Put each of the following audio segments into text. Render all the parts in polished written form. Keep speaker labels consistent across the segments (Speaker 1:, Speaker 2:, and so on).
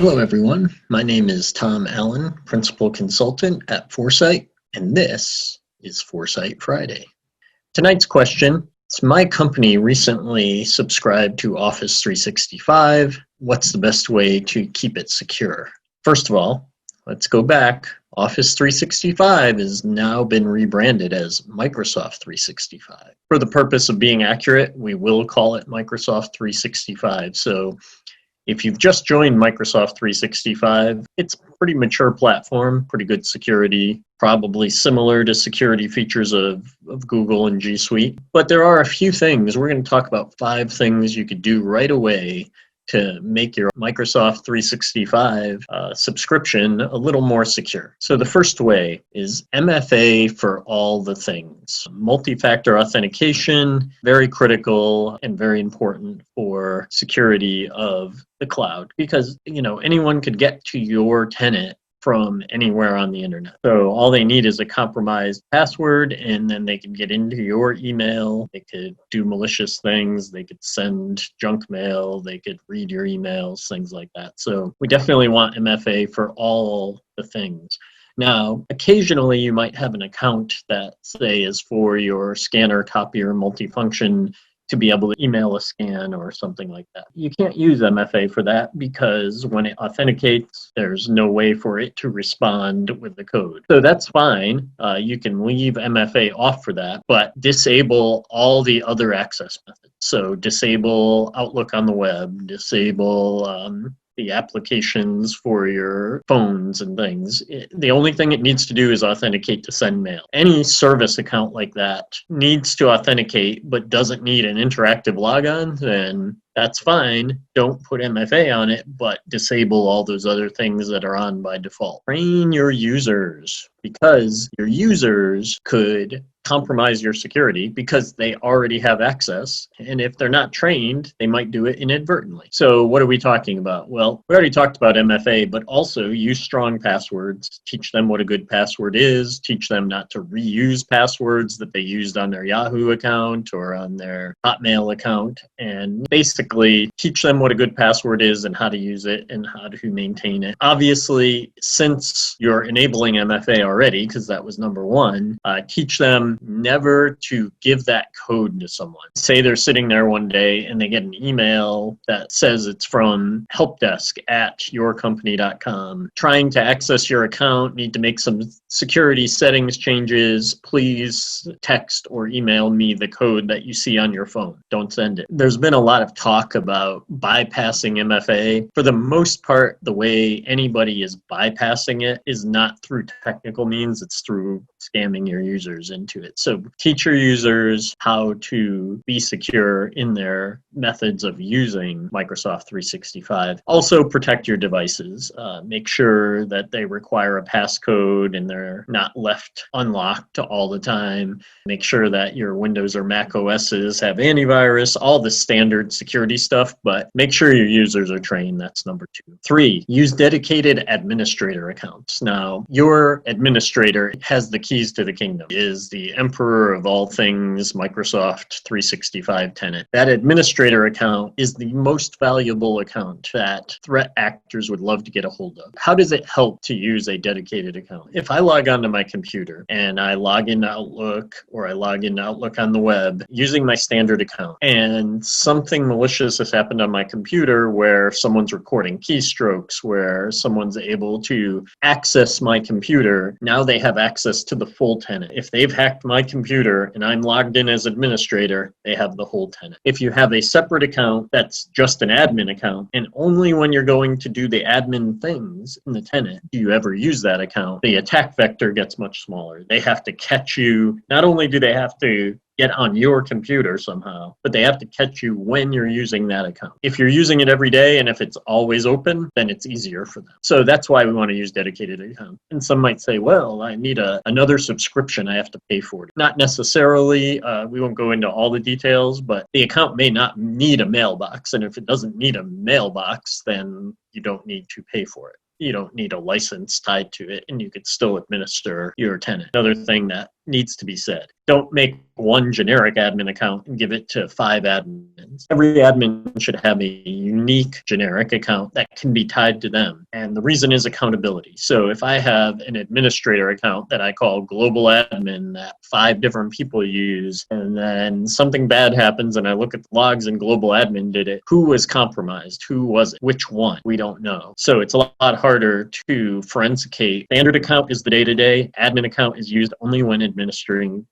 Speaker 1: Hello, everyone. My name is Tom Allen, Principal Consultant at Foresite, and this is Foresite Friday. Tonight's question is, my company recently subscribed to Office 365. What's the best way to keep it secure? First of all, let's go back. Office 365 has now been rebranded as Microsoft 365. For the purpose of being accurate, we will call it Microsoft 365. So if you've just joined Microsoft 365, it's a pretty mature platform, pretty good security, probably similar to security features of Google and G Suite. But there are a few things. We're going to talk about 5 things you could do right away to make your Microsoft 365 subscription a little more secure. So the first way is MFA for all the things. Multi-factor authentication, very critical and very important for security of the cloud, because anyone could get to your tenant from anywhere on the internet. So all they need is a compromised password, and then they can get into your email. They could do malicious things. They could send junk mail. They could read your emails, things like that. So we definitely want MFA for all the things. Now, occasionally you might have an account that, say, is for your scanner, copier, multifunction, to be able to email a scan or something like that. You can't use MFA for that because when it authenticates, there's no way for it to respond with the code. So that's fine. You can leave MFA off for that, but disable all the other access methods. So disable Outlook on the web, disable the applications for your phones and things. The only thing it needs to do is authenticate to send mail. Any service account like that needs to authenticate but doesn't need an interactive logon, then that's fine. Don't put MFA on it, but disable all those other things that are on by default. Train your users, because your users could compromise your security because they already have access. And if they're not trained, they might do it inadvertently. So what are we talking about? Well, we already talked about MFA, but also use strong passwords. Teach them what a good password is. Teach them not to reuse passwords that they used on their Yahoo account or on their Hotmail account. And basically teach them what a good password is and how to use it and how to maintain it. Obviously, since you're enabling MFA already, because that was number 1, teach them never to give that code to someone. Say they're sitting there one day and they get an email that says it's from helpdesk@yourcompany.com, trying to access your account, need to make some security settings changes. Please text or email me the code that you see on your phone. Don't send it. There's been a lot of talk about bypassing MFA. For the most part, the way anybody is bypassing it is not through technical means, it's through scamming your users into it. So teach your users how to be secure in their methods of using Microsoft 365. Also protect your devices. Make sure that they require a passcode and they're not left unlocked all the time. Make sure that your Windows or Mac OSs have antivirus, all the standard security stuff, but make sure your users are trained. That's number 2. 3, use dedicated administrator accounts. Now, your administrator has the keys to the kingdom, is the emperor of all things Microsoft 365 tenant. That administrator account is the most valuable account that threat actors would love to get a hold of. How does it help to use a dedicated account? If I log onto my computer and I log into Outlook or I log into Outlook on the web using my standard account, and something malicious has happened on my computer where someone's recording keystrokes, where someone's able to access my computer, now they have access to the full tenant. If they've hacked my computer and I'm logged in as administrator, they have the whole tenant. If you have a separate account that's just an admin account, and only when you're going to do the admin things in the tenant do you ever use that account, the attack vector gets much smaller. They have to catch you. Not only do they have to get on your computer somehow, but they have to catch you when you're using that account. If you're using it every day and if it's always open, then it's easier for them. So that's why we want to use dedicated accounts. And some might say, well, I need another subscription. I have to pay for it. Not necessarily. We won't go into all the details, but the account may not need a mailbox. And if it doesn't need a mailbox, then you don't need to pay for it. You don't need a license tied to it, and you could still administer your tenant. Another thing that needs to be said. Don't make one generic admin account and give it to 5 admins. Every admin should have a unique generic account that can be tied to them. And the reason is accountability. So if I have an administrator account that I call global admin that 5 different people use, and then something bad happens and I look at the logs and global admin did it, who was compromised? Who was it? Which one? We don't know. So it's a lot harder to forensicate. Standard account is the day-to-day. Admin account is used only when administrating.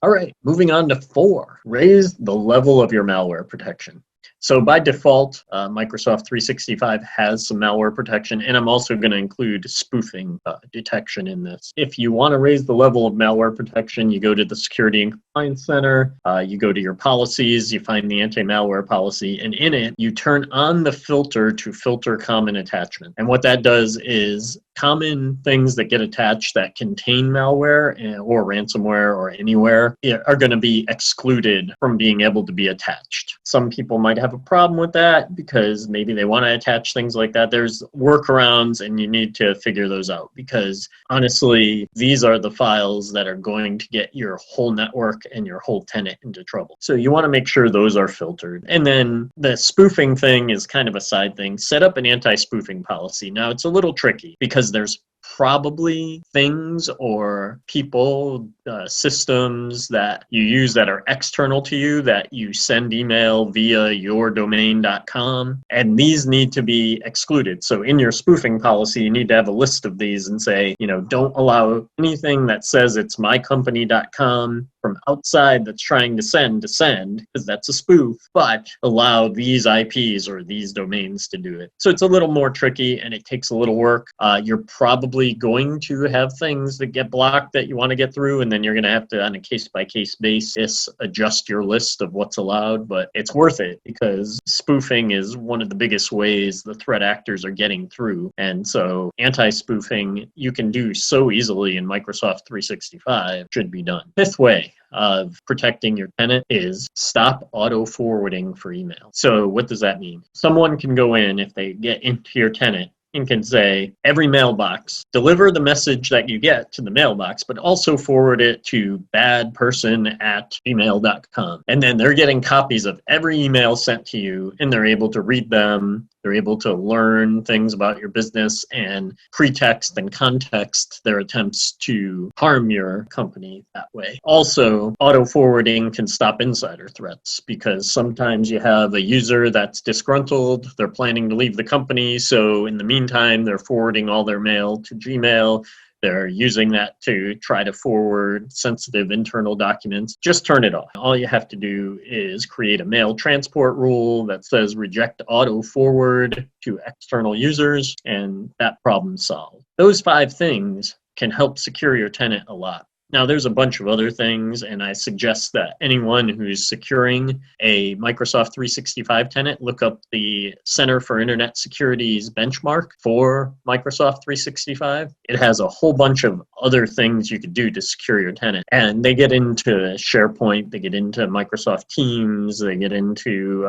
Speaker 1: All right, moving on to 4. Raise the level of your malware protection. So by default, Microsoft 365 has some malware protection, and I'm also going to include spoofing detection in this. If you want to raise the level of malware protection, you go to the Security and Compliance Center, you go to your policies, you find the anti-malware policy, and in it, you turn on the filter to filter common attachment. And what that does is common things that get attached that contain malware or ransomware or anywhere are going to be excluded from being able to be attached. Some people might have a problem with that because maybe they want to attach things like that. There's workarounds and you need to figure those out because honestly, these are the files that are going to get your whole network and your whole tenant into trouble. So you want to make sure those are filtered. And then the spoofing thing is kind of a side thing. Set up an anti-spoofing policy. Now it's a little tricky because there's probably things or people, systems that you use that are external to you that you send email via yourdomain.com, and these need to be excluded. So in your spoofing policy, you need to have a list of these and say, don't allow anything that says it's mycompany.com from outside that's trying to send, because that's a spoof, but allow these IPs or these domains to do it. So it's a little more tricky and it takes a little work. You're probably going to have things that get blocked that you want to get through, and then you're going to have to, on a case-by-case basis, adjust your list of what's allowed, but it's worth it because spoofing is one of the biggest ways the threat actors are getting through. And so anti-spoofing you can do so easily in Microsoft 365 should be done. 5th way of protecting your tenant is stop auto forwarding for email. So what does that mean? Someone can go in if they get into your tenant and can say, every mailbox, deliver the message that you get to the mailbox, but also forward it to badperson@gmail.com. And then they're getting copies of every email sent to you, and they're able to read them. They're able to learn things about your business and pretext and context their attempts to harm your company that way. Also, auto forwarding can stop insider threats because sometimes you have a user that's disgruntled, they're planning to leave the company, so in the meantime, they're forwarding all their mail to Gmail. They're using that to try to forward sensitive internal documents. Just turn it off. All you have to do is create a mail transport rule that says reject auto forward to external users, and that problem's solved. Those 5 things can help secure your tenant a lot. Now, there's a bunch of other things, and I suggest that anyone who's securing a Microsoft 365 tenant, look up the Center for Internet Security's benchmark for Microsoft 365. It has a whole bunch of other things you could do to secure your tenant. And they get into SharePoint, they get into Microsoft Teams, they get into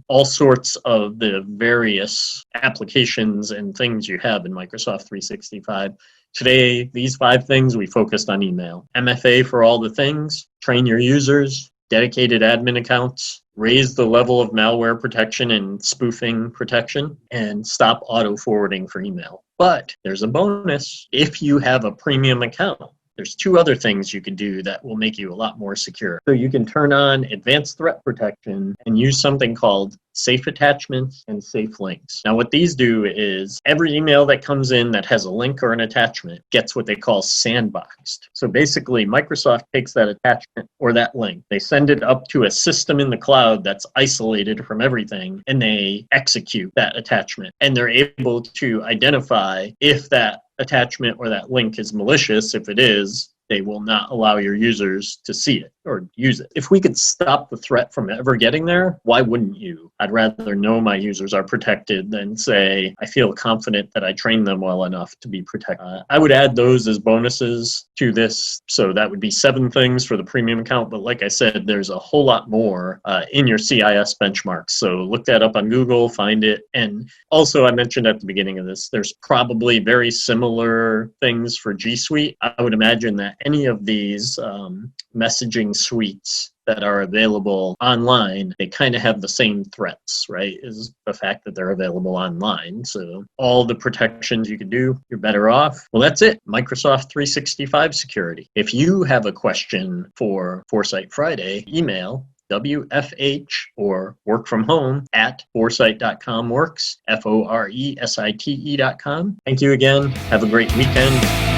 Speaker 1: all sorts of the various applications and things you have in Microsoft 365. Today, these 5 things, we focused on email. MFA for all the things, train your users, dedicated admin accounts, raise the level of malware protection and spoofing protection, and stop auto forwarding for email. But there's a bonus. If you have a premium account, there's 2 other things you can do that will make you a lot more secure. So you can turn on advanced threat protection and use something called safe attachments and safe links. Now what these do is every email that comes in that has a link or an attachment gets what they call sandboxed. So basically Microsoft takes that attachment or that link, they send it up to a system in the cloud that's isolated from everything, and they execute that attachment. And they're able to identify if that attachment or that link is malicious. If it is, they will not allow your users to see it or use it. If we could stop the threat from ever getting there, why wouldn't you? I'd rather know my users are protected than say I feel confident that I trained them well enough to be protected. I would add those as bonuses to this. So that would be 7 things for the premium account. But like I said, there's a whole lot more in your CIS benchmarks. So look that up on Google, find it. And also, I mentioned at the beginning of this, there's probably very similar things for G Suite. I would imagine that any of these messaging suites that are available online, they kind of have the same threats, right? Is the fact that they're available online. So all the protections you can do, you're better off. Well, that's it. Microsoft 365 security. If you have a question for Foresite Friday, email WFH or work from home at foresite.com works, FORESITE.com. Thank you again. Have a great weekend.